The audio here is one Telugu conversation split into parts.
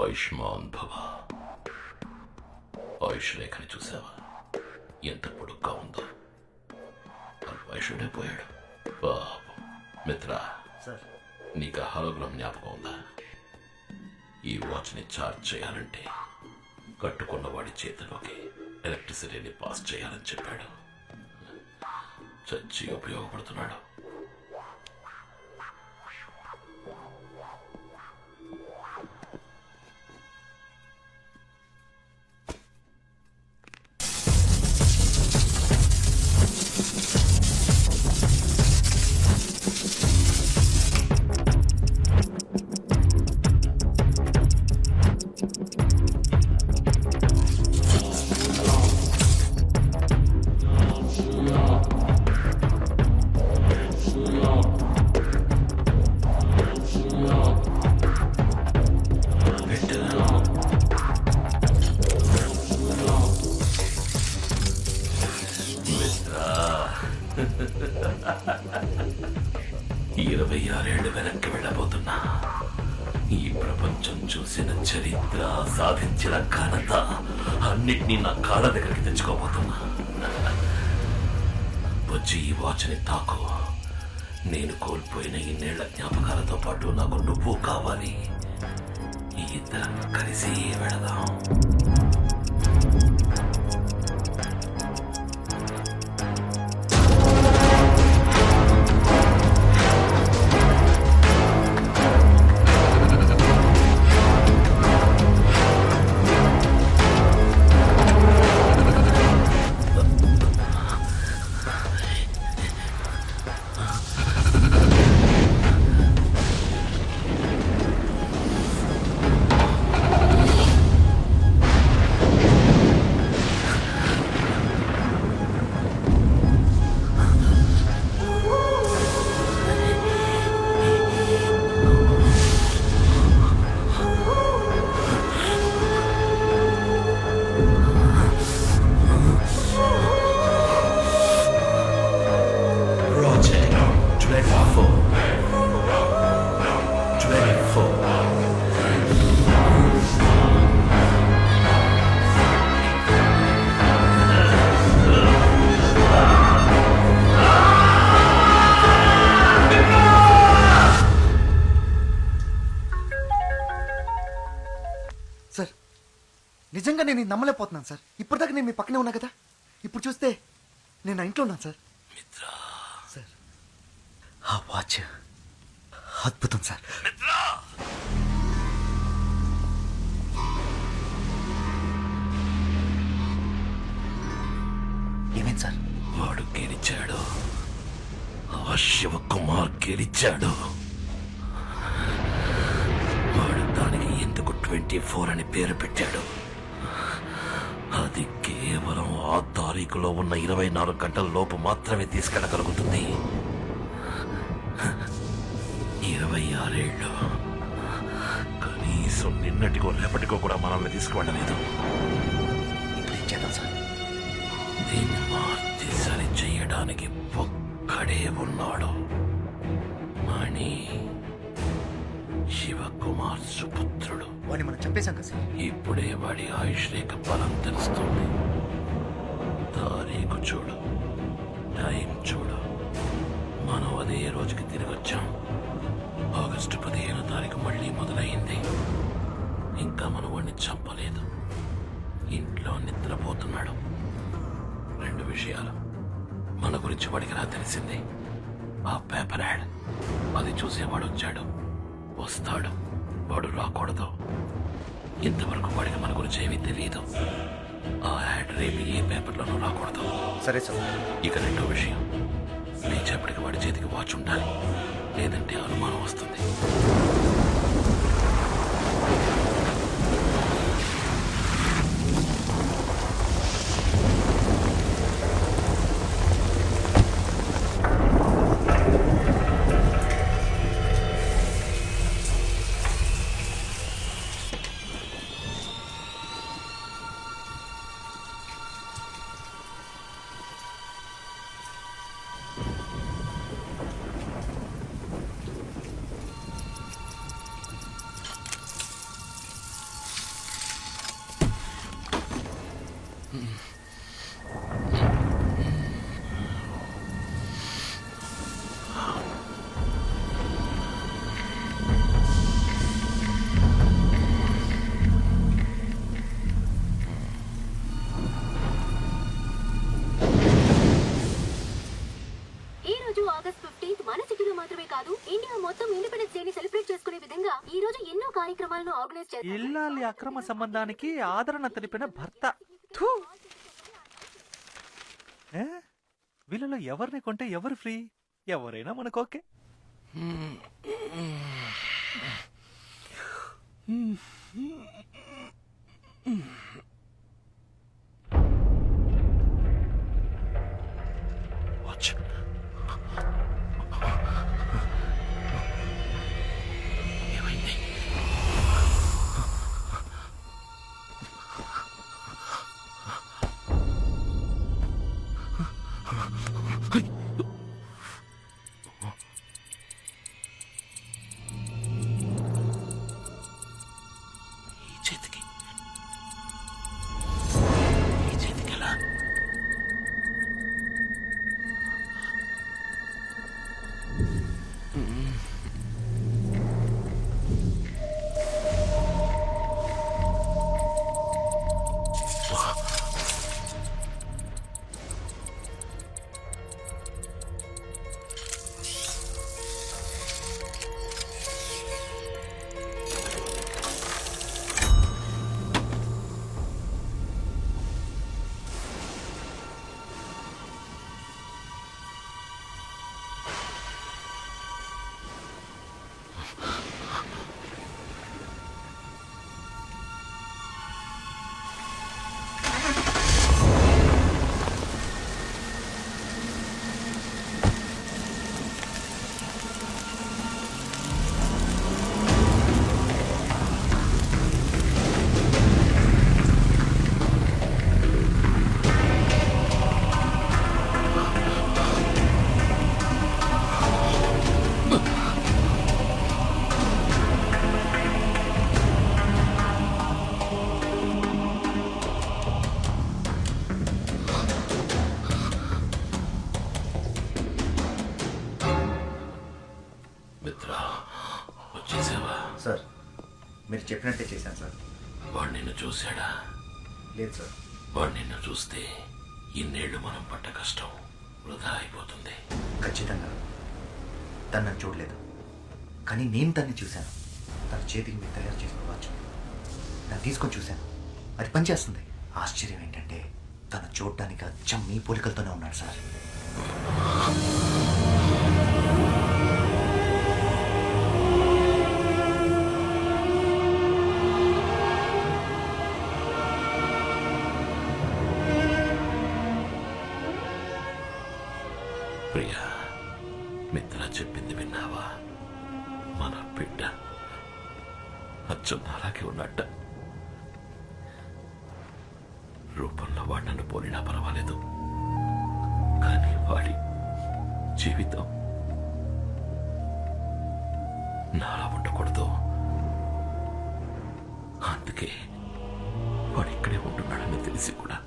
ఆయుష్మాన్ భవ. ఆయుష్ రేఖని చూసావా? ఎంత పొడుగ్గా ఉందో. ఆయుషుడే పోయాడు పాపం. మిత్ర, నీకు ఆ హాలోగ్రామ్ జ్ఞాపకం ఉందా? ఈ వాచ్ని ఛార్జ్ చేయాలంటే కట్టుకున్న వాడి చేతిలోకి ఎలక్ట్రిసిటీని పాస్ చేయాలని చెప్పాడు. చచ్చి ఉపయోగపడుతున్నాడు. ఇరవై 26 వెనక్కి వెళ్ళబోతున్నా. ఈ ప్రపంచం చూసిన చరిత్ర, సాధించిన ఘనత అన్నిటినీ నా కాళ్ళ దగ్గరికి తెచ్చుకోబోతున్నా. వచ్చి ఈ వాచ్ని తాకు. నేను కోల్పోయిన ఇన్నేళ్ల జ్ఞాపకాలతో పాటు నాకు నువ్వు కావాలి. ఈ ఇద్దరం కలిసి వెళదాం. సార్, నిజంగా నేను ఇది నమ్మలేకపోతున్నాను సార్. ఇప్పటిదాకా నేను మీ పక్కనే ఉన్నా కదా, ఇప్పుడు చూస్తే నేను నా ఇంట్లో ఉన్నాను సార్. సార్, ఆ వాచ్ అద్భుతం సార్. ఏమైంది సార్? వాడు గెలిచాడు. ఆ శివకుమార్ గెలిచాడు. వాడు దానికి ఎందుకు 24 అని పేరు పెట్టాడు? అది కేవలం ఆ తారీఖులో ఉన్న 24 గంటల లోపు మాత్రమే తీసుకెళ్ళగలుగుతుంది. 26 ఏళ్ళు కనీసం నిన్నటికో రేపటికో కూడా మనల్ని తీసుకువెళ్ళలేదు. ఇప్పుడు ఏం చేద్దాం సార్? దీన్ని మార్చి సరి చేయడానికి ఒక్కడే ఉన్నాడు. మణి, శివకుమార్ సుపుత్రుడు. వాడిని మనం చంపేశాం కదా సార్. ఇప్పుడే వాడి ఆయుష్ రేఖ బలం తెలుస్తుంది. తారీఖు చూడు, టైం చూడు. మనం అదే రోజుకి తిరిగి వచ్చాం. ఆగస్టు 15వ తారీఖు మళ్ళీ మొదలైంది. ఇంకా మనం వాడిని చంపలేదు. ఇంట్లో నిద్రపోతున్నాడు. 2 విషయాలు మన గురించి వాడికి రా తెలిసింది. ఆ పేపర్ యాడ్, అది చూసేవాడు వచ్చాడు, వస్తాడు. వాడు రాకూడదు. ఇంతవరకు వాడికి మన గురించి ఏమీ తెలియదు. ఆ యాడ్ రేపు ఏ పేపర్లోనూ రాకూడదు. సరే సార్. ఇక 2వ విషయం, లేచేపటికి వాడి చేతికి వాచ్ ఉండాలి, లేదంటే అనుమానం వస్తుంది. ఆగస్ట్ 15 మన సిటీలో మాత్రమే కాదు ఇండియా మొత్తం ఇండిపెండెన్స్ డే ని సెలబ్రేట్ చేసుకునే విధంగా ఈ రోజు ఎన్నో కార్యక్రమాలను ఆర్గనైజ్ చేస్తారు. ఇల్లాలి అక్రమ సంబంధానికి ఆదరణ తెలిపిన భర్త. థూ! ఏ? వీళ్ళలో ఎవరిని కొంటే ఎవరు ఫ్రీ? ఎవరైనా మనకు ఓకే. వాచ్ ఏమైంది? ఈ చేతికి ఎలా? మిత్రా, వచ్చేసావా? సార్ మీరు చెప్పినట్టే చేశాను సార్. వాడు నిన్ను చూశాడా? లేదు సార్. వాడు నిన్ను చూస్తే ఇన్నేళ్లు మనం పడ్డ కష్టం వృధా అయిపోతుంది. ఖచ్చితంగా తను నన్ను చూడలేదు, కానీ నేను తన్ని చూశాను. తన చేతికి మీరు తయారు చేసిన వాచ్ నన్ను తీసుకొని చూశాను. అది పనిచేస్తుంది. ఆశ్చర్యం ఏంటంటే తను చూడడానికి అచ్చం మీ పోలికలతోనే ఉన్నాడు సార్. ప్రియా, మిత్ర చెప్పింది విన్నావా? మన బిడ్డ అచ్చం అలాగే ఉన్నట్ట. రూపంలో వాడు నన్ను పోలినా పర్వాలేదు, కానీ వాడి జీవితం నాలా ఉండకూడదు. అందుకే వాడు ఇక్కడే ఉంటున్నాడని తెలిసి కూడా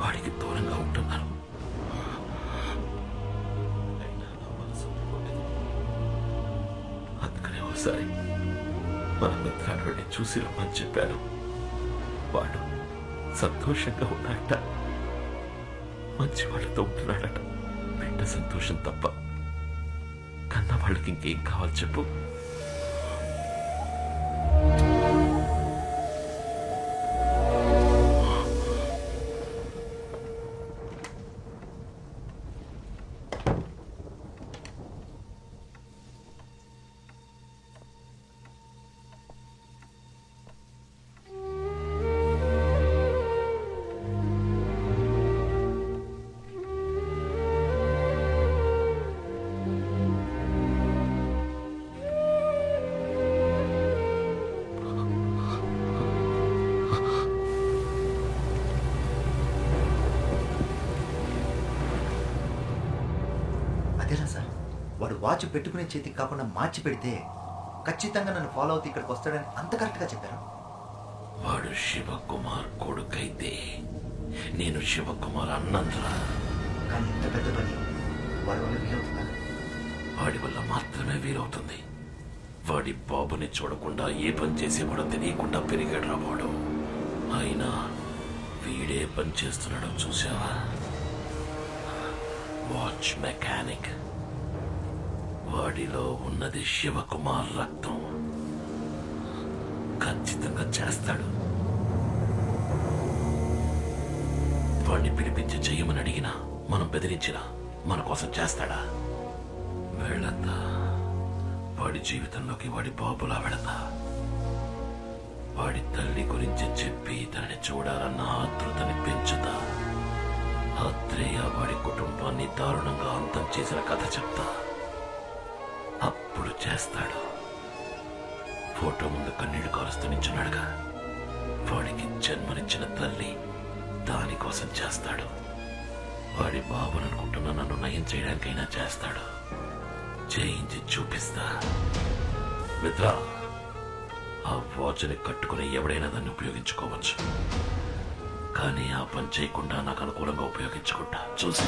వాడికి దూరంగా ఉంటున్నాను. అందుకనే ఒకసారి మన మిత్రాన్ని వెళ్ళి చూసి రమ్మని చెప్పాను. వాడు సంతోషంగా ఉన్నట్ట, మంచి వాళ్ళతో ఉంటున్నాడట. బిడ్డ సంతోషం తప్ప కన్న వాళ్ళకి ఇంకేం కావాలి చెప్పు? అదేలా సార్, వాడు వాచ్ పెట్టుకునే చేతికి కాకుండా మార్చి పెడితే ఖచ్చితంగా నన్ను ఫాలో అవుతూ ఇక్కడికి వస్తాడని అంత కరెక్ట్గా చెప్పారు. వాడు శివకుమార్ కొడుకైతే నేను శివకుమార్ అన్నందురా. కానీ ఇంత పెద్ద పని వాడి వల్ల వీలవుతుందా? వాడి వల్ల మాత్రమే వీలవుతుంది. వాడి బాబుని చూడకుండా ఏ పని చేసేవాడో తెలియకుండా పెరిగాడు రా వాడు. అయినా వీడే పని చేస్తున్నాడో చూసావా? Watch mechanic. వాడిలో ఉన్నది శివకుమార్ రక్తం. ఖచ్చితంగా చేస్తాడు. వాడిని పిలిపించి చెయ్యమని అడిగినా, మనం బెదిరించినా మన కోసం చేస్తాడా? వెళతా. వాడి జీవితంలోకి వాడి బాబులా వెళతా. వాడి తల్లి గురించి చెప్పి తనని చూడాలన్న ఆతృతని పెంచుతా. ఆత్రేయ వాడి కుటుంబాన్ని దారుణంగా అంతం చేసిన కథ చెప్తా. అప్పుడు చేస్తాడు. ఫోటో ముందు కన్నీళ్లు కారుస్తూ నించున్నాడుగా, వాడికి జన్మనిచ్చిన తల్లి దానికోసం చేస్తాడు. వాడి బాబుననుకుంటున్న నన్ను నయం చేయడానికైనా చేస్తాడు. చేయించి చూపిస్తా. మిత్ర, ఆ వాచ్ని కట్టుకుని ఎవడైనా దాన్ని ఉపయోగించుకోవచ్చు, కానీ ఆ పని చేయకుండా నాకు అనుకూలంగా ఉపయోగించుకుంటా. చూసి